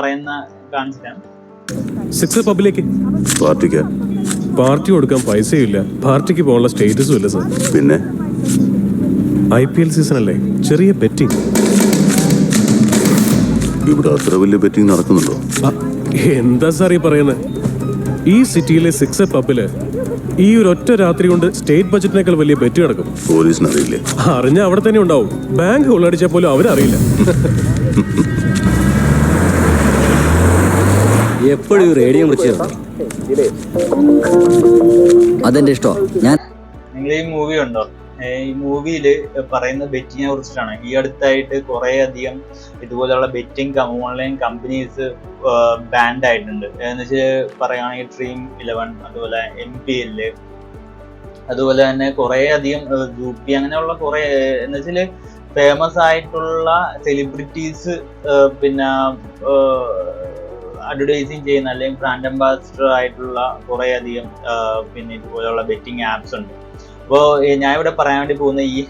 പറയുന്ന കാണിച്ചിട്ടാണ് six പബ്ബിലേക്ക് party കൊടുക്കാൻ പൈസയില്ല, പാർട്ടിക്ക് പോകാനുള്ള സ്റ്റേറ്റസും ഇല്ല സാർ. പിന്നെ IPL സീസൺ അല്ലേ, ചെറിയ ബെറ്റിംഗ്. ഇവിടെ അത്ര വലിയ ബെറ്റിംഗ് നടക്കുന്നുണ്ടോ? എന്താ സാർ ഈ പറയുന്നത്? ഈ സിറ്റിയിലെ സിക്സ് പബ്ബില് ഈ ഒരു ഒറ്റ രാത്രി കൊണ്ട് സ്റ്റേറ്റ് ബജറ്റിനേക്കാൾ വലിയ ബെറ്റ് കിടക്കും. പോലീസിന് അറിയില്ലേ? അറിഞ്ഞ അവിടെ തന്നെ ഉണ്ടാവും. ബാങ്ക് കൊള്ളടിച്ചാൽ പോലും അവരറിയില്ല. എപ്പോഴും റേഡിയോ അതെന്റെ ഇഷ്ടം. നിങ്ങൾ ഈ മൂവി ഉണ്ടോ? ഈ മൂവിയില് പറയുന്ന ബെറ്റിങ്ങിനെ കുറിച്ചിട്ടാണ്. ഈ അടുത്തായിട്ട് കുറെ അധികം ഇതുപോലെയുള്ള ബെറ്റിംഗ് ഓൺലൈൻ കമ്പനീസ് ബാൻഡ് ആയിട്ടുണ്ട്. എന്ന് വെച്ചാൽ പറയുകയാണെങ്കിൽ Dream11, അതുപോലെ MPL, അതുപോലെ തന്നെ കുറെ അധികം ജൂപ്പി, അങ്ങനെയുള്ള കുറെ എന്ന് വെച്ചാല് ഫേമസ് ആയിട്ടുള്ള സെലിബ്രിറ്റീസ് പിന്നെ അഡ്വർടൈസിങ് ചെയ്യുന്ന അല്ലെങ്കിൽ ബ്രാൻഡ് അംബാസിഡർ ആയിട്ടുള്ള കുറെ അധികം പിന്നെ ഇതുപോലെയുള്ള ബെറ്റിംഗ് ആപ്സ് ഉണ്ട്. അപ്പോൾ ഞാൻ ഇവിടെ പറയാൻ വേണ്ടി പോകുന്ന ഈ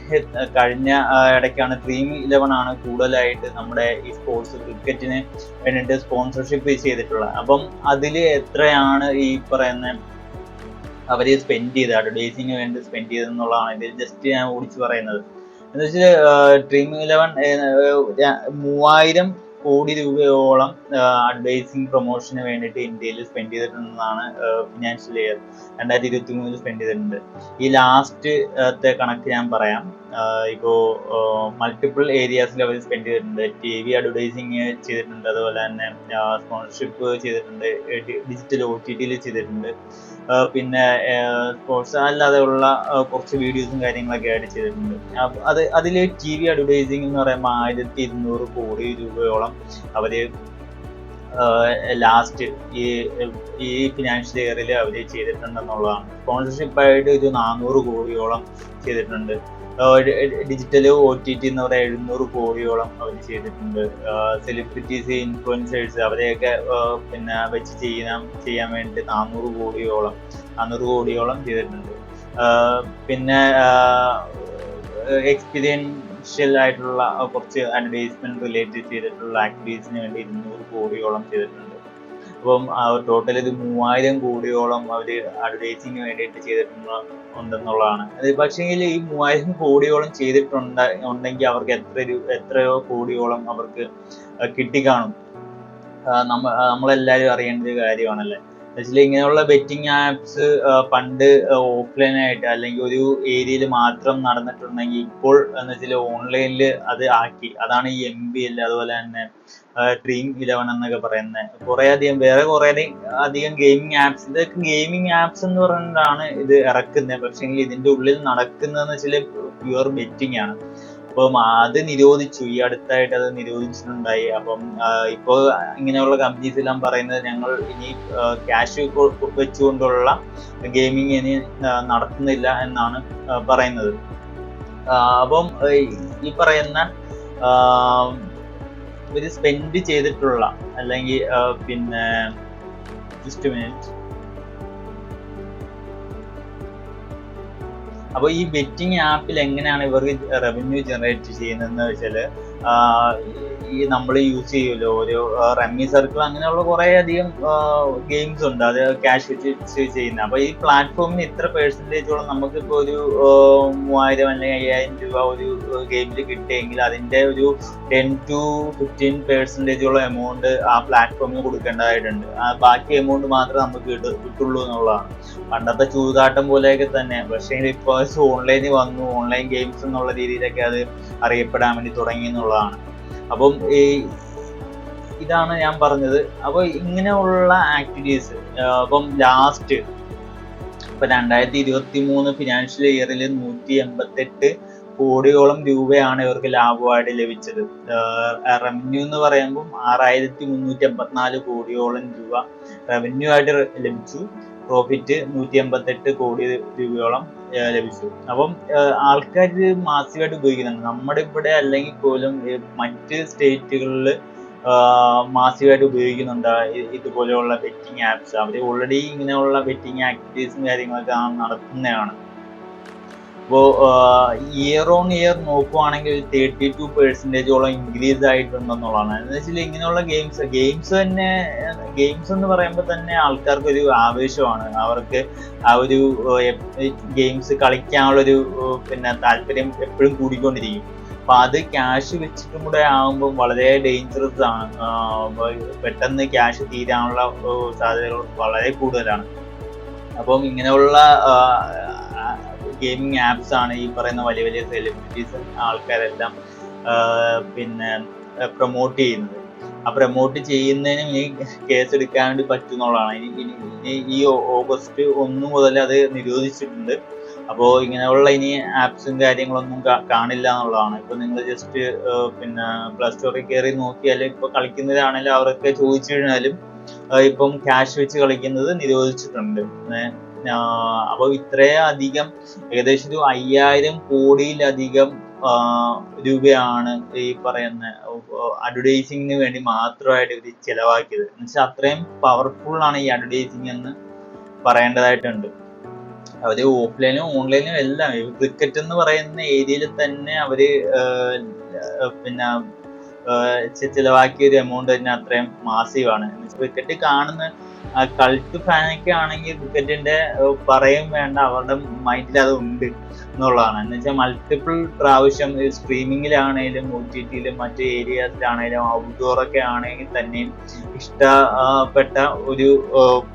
കഴിഞ്ഞ ഇടയ്ക്കാണ് Dream11 ആണ് കൂടുതലായിട്ട് നമ്മുടെ ഈ സ്പോർട്സ് ക്രിക്കറ്റിന് വേണ്ടിയിട്ട് സ്പോൺസർഷിപ്പ് ചെയ്തിട്ടുള്ളത്. അപ്പം അതിൽ എത്രയാണ് ഈ പറയുന്ന അവര് സ്പെൻഡ് ചെയ്ത് അഡ്വർടൈസിങ്ങിന് വേണ്ടി സ്പെൻഡ് ചെയ്തെന്നുള്ളതാണ് ഇതിൽ ജസ്റ്റ് ഞാൻ ഓടിച്ചു പറയുന്നത്. എന്ന് വെച്ചാൽ Dream11 3000 കോടി രൂപയോളം അഡ്വർടൈസിങ് പ്രൊമോഷന് വേണ്ടിയിട്ട് ഇന്ത്യയിൽ സ്പെൻഡ് ചെയ്തിട്ടുണ്ടെന്നാണ് ഫിനാൻഷ്യൽ ഇയർ 2023 സ്പെൻഡ് ചെയ്തിട്ടുണ്ട്. ഈ ലാസ്റ്റത്തെ കണക്ക് ഞാൻ പറയാം. ഇപ്പോൾ മൾട്ടിപ്പിൾ ഏരിയാസിൽ അവർ സ്പെൻഡ് ചെയ്തിട്ടുണ്ട്. TV അഡ്വർടൈസിങ് ചെയ്തിട്ടുണ്ട്, അതുപോലെ തന്നെ സ്പോൺസർഷിപ്പ് ചെയ്തിട്ടുണ്ട്, ഡിജിറ്റൽ OTTയിൽ ചെയ്തിട്ടുണ്ട്, പിന്നെ സ്പോർട്സ് അല്ലാതെ ഉള്ള കുറച്ച് വീഡിയോസും കാര്യങ്ങളൊക്കെ ആയിട്ട് ചെയ്തിട്ടുണ്ട്. അതിൽ TV അഡ്വർടൈസിങ് എന്ന് പറയുമ്പോൾ 1200 കോടി രൂപയോളം അവര് ലാസ്റ്റ് ഈ ഫിനാൻഷ്യൽ ഇയറിൽ അവര് ചെയ്തിട്ടുണ്ടെന്നുള്ളതാണ്. സ്പോൺസർഷിപ്പായിട്ട് ഇത് 400 കോടിയോളം ചെയ്തിട്ടുണ്ട്. ഡിജിറ്റൽ OTT എന്ന് പറയുക 700 കോടിയോളം അവർ ചെയ്തിട്ടുണ്ട്. സെലിബ്രിറ്റീസ്, ഇൻഫ്ലുവൻസേഴ്സ് അവരെയൊക്കെ പിന്നെ വെച്ച് ചെയ്യാൻ വേണ്ടി 400 കോടിയോളം ചെയ്തിട്ടുണ്ട്. പിന്നെ എക്സ്പീരിയൻഷ്യൽ ആയിട്ടുള്ള കുറച്ച് അഡ്വർടൈസ്മെന്റ് റിലേറ്റഡ് ചെയ്തിട്ടുള്ള ആക്ടിവിറ്റീസിന് വേണ്ടി 200 കോടിയോളം ചെയ്തിട്ടുണ്ട്. അപ്പം ടോട്ടൽ ഇത് 3000 കോടിയോളം അവര് അഡ്വർടൈസിങ്ങിന് വേണ്ടിയിട്ട് ചെയ്തിട്ടുണ്ടെന്നുള്ളതാണ്. പക്ഷേങ്കിൽ ഈ 3000 കോടിയോളം ചെയ്തിട്ടുണ്ടെങ്കിൽ അവർക്ക് എത്രയോ കോടിയോളം അവർക്ക് കിട്ടിക്കാണും. നമ്മളെല്ലാവരും അറിയേണ്ട ഒരു കാര്യമാണല്ലേ. എന്നുവെച്ചാൽ ഇങ്ങനെയുള്ള ബെറ്റിംഗ് ആപ്സ് പണ്ട് ഓഫ്ലൈനായിട്ട് അല്ലെങ്കിൽ ഒരു ഏരിയയിൽ മാത്രം നടന്നിട്ടുണ്ടെങ്കിൽ ഇപ്പോൾ എന്ന് വെച്ചാൽ ഓൺലൈനിൽ അത് ആക്കി. അതാണ് ഈ MPL, അതുപോലെ തന്നെ Dream11 എന്നൊക്കെ പറയുന്നത്. കുറെ അധികം ഗെയിമിംഗ് ആപ്സ്, ഇതൊക്കെ ഗെയിമിംഗ് ആപ്സ് എന്ന് പറഞ്ഞിട്ടാണ് ഇത് ഇറക്കുന്നത്. പക്ഷേ ഇതിന്റെ ഉള്ളിൽ നടക്കുന്നതെന്ന് വെച്ചാൽ പ്യുവർ ബെറ്റിംഗ് ആണ്. അപ്പം അത് നിരോധിച്ചു, ഈ അടുത്തായിട്ട് അത് നിരോധിച്ചിട്ടുണ്ടായി. അപ്പം ഇപ്പോൾ ഇങ്ങനെയുള്ള കമ്പനീസ് എല്ലാം പറയുന്നത് ഞങ്ങൾ ഇനി ക്യാഷ് വെച്ചുകൊണ്ടുള്ള ഗെയിമിങ് ഇനി നടത്തുന്നില്ല എന്നാണ് പറയുന്നത്. അപ്പം ഈ പറയുന്ന ഇവര് സ്പെൻഡ് ചെയ്തിട്ടുള്ള അല്ലെങ്കിൽ പിന്നെ ജസ്റ്റ് മിനിറ്റ്. അപ്പൊ ഈ ബെറ്റിംഗ് ആപ്പിൽ എങ്ങനെയാണ് ഇവർക്ക് റവന്യൂ ജനറേറ്റ് ചെയ്യുന്നതെന്ന് വെച്ചാല് ഈ നമ്മൾ യൂസ് ചെയ്യുമല്ലോ ഒരു റമ്മി സർക്കിൾ, അങ്ങനെയുള്ള കുറെ അധികം ഗെയിംസ് ഉണ്ട് അത് ക്യാഷ് വെച്ച് ചെയ്യുന്നത്. അപ്പൊ ഈ പ്ലാറ്റ്ഫോമിന് ഇത്ര പെർസെൻറ്റേജോളം നമുക്കിപ്പോൾ ഒരു 3000 അല്ലെങ്കിൽ 5000 രൂപ ഒരു ഗെയിമിൽ കിട്ടിയെങ്കിൽ അതിന്റെ ഒരു 10 to 15% എമൗണ്ട് ആ പ്ലാറ്റ്ഫോമിന് കൊടുക്കേണ്ടതായിട്ടുണ്ട്. ബാക്കി എമൗണ്ട് മാത്രമേ നമുക്ക് കിട്ടുള്ളൂ എന്നുള്ളതാണ്. പണ്ടത്തെ ചൂതാട്ടം പോലെയൊക്കെ തന്നെ. പക്ഷേ ഇപ്പോൾ ഓൺലൈനിൽ വന്നു, ഓൺലൈൻ ഗെയിംസ് എന്നുള്ള രീതിയിലൊക്കെ അത് അറിയപ്പെടാൻ വേണ്ടി തുടങ്ങി എന്നുള്ളതാണ്. അപ്പം ഇതാണ് ഞാൻ പറഞ്ഞത്. അപ്പോൾ ഇങ്ങനെയുള്ള ആക്ടിവിറ്റീസ് അപ്പം ലാസ്റ്റ് ഇപ്പൊ 2023 ഫിനാൻഷ്യൽ ഇയറിൽ 188 കോടിയോളം രൂപയാണ് ഇവർക്ക് ലാഭമായിട്ട് ലഭിച്ചത്. റവന്യൂ എന്ന് പറയുമ്പോൾ 6384 കോടിയോളം രൂപ റവന്യൂ ആയിട്ട് ലഭിച്ചു. പ്രോഫിറ്റ് 188 കോടി രൂപയോളം ലഭിച്ചു. അപ്പം ആൾക്കാർ മാസീവായിട്ട് ഉപയോഗിക്കുന്നുണ്ട്. നമ്മുടെ ഇവിടെ അല്ലെങ്കിൽ പോലും മറ്റ് സ്റ്റേറ്റുകളിൽ മാസീവായിട്ട് ഉപയോഗിക്കുന്നുണ്ട് ഇതുപോലെയുള്ള ബെറ്റിംഗ് ആപ്സ്. അവർ ഓൾറെഡി ഇങ്ങനെയുള്ള ബെറ്റിംഗ് ആക്ടിവിറ്റീസും കാര്യങ്ങളൊക്കെ നടത്തുന്നതാണ്. അപ്പോൾ ഇയർ ഓൺ ഇയർ നോക്കുവാണെങ്കിൽ 32% ഇൻക്രീസ് ആയിട്ടുണ്ടെന്നുള്ളതാണ്. എന്ന് വെച്ചാൽ ഇങ്ങനെയുള്ള ഗെയിംസ് എന്ന് പറയുമ്പോൾ തന്നെ ആൾക്കാർക്ക് ഒരു ആവേശമാണ്. അവർക്ക് ആ ഒരു ഗെയിംസ് കളിക്കാനുള്ളൊരു പിന്നെ താല്പര്യം എപ്പോഴും കൂടിക്കൊണ്ടിരിക്കും. അപ്പൊ അത് ക്യാഷ് വെച്ചിട്ടും കൂടെ ആകുമ്പോൾ വളരെ ഡേഞ്ചറസ് ആണ്. പെട്ടെന്ന് ക്യാഷ് തീരാനുള്ള സാധ്യതകൾ വളരെ കൂടുതലാണ്. അപ്പം ഇങ്ങനെയുള്ള ഗെയിമിംഗ് ആപ്സ് ആണ് ഈ പറയുന്ന വലിയ വലിയ സെലിബ്രിറ്റീസ് ആൾക്കാരെല്ലാം പിന്നെ പ്രൊമോട്ട് ചെയ്യുന്നത്. ആ പ്രൊമോട്ട് ചെയ്യുന്നതിനും ഈ കേസ് എടുക്കാൻ വേണ്ടി പറ്റുന്നുള്ളതാണ്. ഇനി ഈ ഓഗസ്റ്റ് 1 മുതൽ അത് നിരോധിച്ചിട്ടുണ്ട്. അപ്പോൾ ഇങ്ങനെയുള്ള ഇനി ആപ്സും കാര്യങ്ങളൊന്നും കാണില്ല എന്നുള്ളതാണ്. ഇപ്പൊ നിങ്ങൾ ജസ്റ്റ് പിന്നെ പ്ലേ സ്റ്റോറിൽ കയറി നോക്കിയാൽ ഇപ്പൊ കളിക്കുന്നവരാണെങ്കിലും അവരൊക്കെ ചോദിച്ചു കഴിഞ്ഞാലും ഇപ്പം ക്യാഷ് വെച്ച് കളിക്കുന്നത് നിരോധിച്ചിട്ടുണ്ട്. അപ്പൊ ഇത്രയധികം ഏകദേശം ഒരു 5000 കോടിയിലധികം രൂപയാണ് ഈ പറയുന്ന അഡ്വർടൈസിങ്ങിന് വേണ്ടി മാത്രമായിട്ട് ഇവർ ചെലവാക്കിയത്. എന്ന് വെച്ചാൽ അത്രയും പവർഫുൾ ആണ് ഈ അഡ്വർടൈസിങ് എന്ന് പറയേണ്ടതായിട്ടുണ്ട്. അവര് ഓഫ്ലൈനും ഓൺലൈനും എല്ലാം ക്രിക്കറ്റ് എന്ന് പറയുന്ന ഏരിയയിൽ തന്നെ അവര് പിന്നെ ചിലവാക്കിയ ഒരു എമൗണ്ട് തന്നെ അത്രയും മാസീവാണ്. ക്രിക്കറ്റ് കാണുന്ന കൾട്ട് ഫാനൊക്കെ ആണെങ്കിൽ ക്രിക്കറ്റിന്റെ പറയും വേണ്ട, അവരുടെ മൈൻഡിൽ അത് ഉണ്ട് എന്നുള്ളതാണ്. എന്ന് വെച്ചാൽ മൾട്ടിപ്പിൾ പ്രാവശ്യം സ്ട്രീമിങ്ങിലാണേലും OTTയിലും മറ്റു ഏരിയാസിലാണേലും ഔട്ട്ഡോറൊക്കെ ആണെങ്കിൽ തന്നെയും ഇഷ്ടപ്പെട്ട ഒരു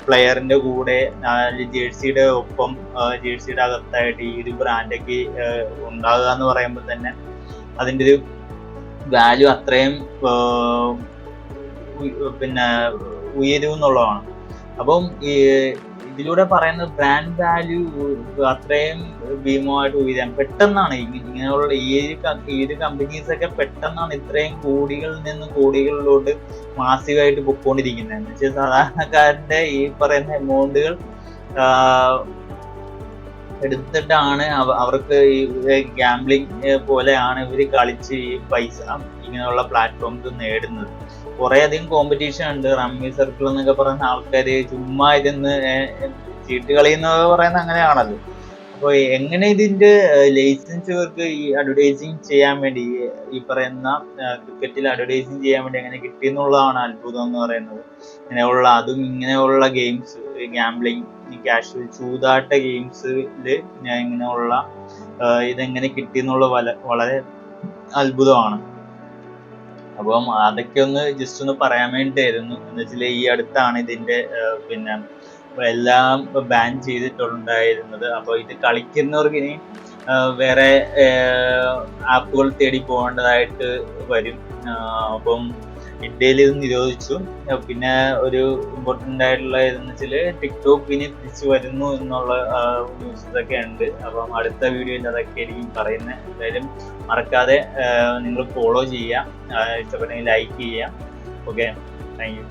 പ്ലെയറിന്റെ കൂടെ ജേഴ്സിയുടെ ഒപ്പം ജേഴ്സിയുടെ അകത്തായിട്ട് ഈ ഒരു ബ്രാൻഡൊക്കെ ഉണ്ടാകുക എന്ന് പറയുമ്പോൾ തന്നെ അതിൻ്റെ ഒരു വാല്യൂ അത്രയും പിന്നെ ഉയരും എന്നുള്ളതാണ്. അപ്പം ഇതിലൂടെ പറയുന്നത് ബ്രാൻഡ് വാല്യൂ അത്രയും ഭീമമായിട്ട് ഉയരാൻ പെട്ടെന്നാണ് ഇങ്ങനെയുള്ള ഈ ഒരു കമ്പനീസ് ഒക്കെ പെട്ടെന്നാണ് ഇത്രയും കോടികളിൽ നിന്ന് കോടികളിലോട്ട് മാസീവായിട്ട് പൊക്കോണ്ടിരിക്കുന്നത്. എന്ന് വെച്ചാൽ സാധാരണക്കാരന്റെ ഈ പറയുന്ന എമൗണ്ടുകൾ എടുത്തിട്ടാണ് അവർക്ക് ഈ ഗാംബ്ലിംഗ് പോലെയാണ് ഇവർ കളിച്ച് ഈ പൈസ ഇങ്ങനെയുള്ള പ്ലാറ്റ്ഫോംസ് നേടുന്നത്. കുറെ അധികം കോമ്പറ്റീഷൻ ഉണ്ട്. റമ്മി സർക്കിൾ എന്നൊക്കെ പറയുന്ന ആൾക്കാര് ചുമ്മാ ഇരുന്ന് ചീട്ട് കളിയെന്നൊക്കെ പറയുന്നത് അങ്ങനെയാണല്ലോ. അപ്പോൾ എങ്ങനെ ഇതിന്റെ ലൈസൻസ് ഇവർക്ക് ഈ അഡ്വർടൈസിങ് ചെയ്യാൻ വേണ്ടി ഈ പറയുന്ന ക്രിക്കറ്റിൽ അഡ്വർടൈസിങ് ചെയ്യാൻ വേണ്ടി എങ്ങനെ കിട്ടിയെന്നുള്ളതാണ് അത്ഭുതം എന്ന് പറയുന്നത്. ഇങ്ങനെയുള്ള ഗെയിംസ്, ഗാംബ്ലിംഗ്, ക്യാഷ് ചൂതാട്ട ഗെയിംസിൽ ഇങ്ങനെയുള്ള ഇതെങ്ങനെ കിട്ടിയെന്നുള്ള വളരെ അത്ഭുതമാണ്. അപ്പം അതൊക്കെ ഒന്ന് ജസ്റ്റ് ഒന്ന് പറയാൻ വേണ്ടിയിട്ടായിരുന്നു. എന്ന് വെച്ചാൽ ഈ അടുത്താണ് ഇതിന്റെ പിന്നെ എല്ലാം ബാൻ ചെയ്തിട്ടുണ്ടായിരുന്നത്. അപ്പോൾ ഇത് കളിക്കുന്നവർക്ക് ഇനി വേറെ ആപ്പുകൾ തേടി പോകേണ്ടതായിട്ട് വരും. അപ്പം ഇന്ത്യയിൽ ഇത് നിരോധിച്ചു. പിന്നെ ഒരു ഇമ്പോർട്ടൻ്റ് ആയിട്ടുള്ള ഇതെന്ന് വെച്ചാൽ ടിക്ടോക്ക് ഇനി തിരിച്ചു വരുന്നു എന്നുള്ള ന്യൂസസ് ഒക്കെ ഉണ്ട്. അപ്പം അടുത്ത വീഡിയോയിൽ അതൊക്കെ ആയിരിക്കും പറയുന്നത്. എന്തായാലും മറക്കാതെ നിങ്ങൾ ഫോളോ ചെയ്യുക, ഇഷ്ടപ്പെട്ടെങ്കിൽ ലൈക്ക് ചെയ്യുക. Okay, thank you.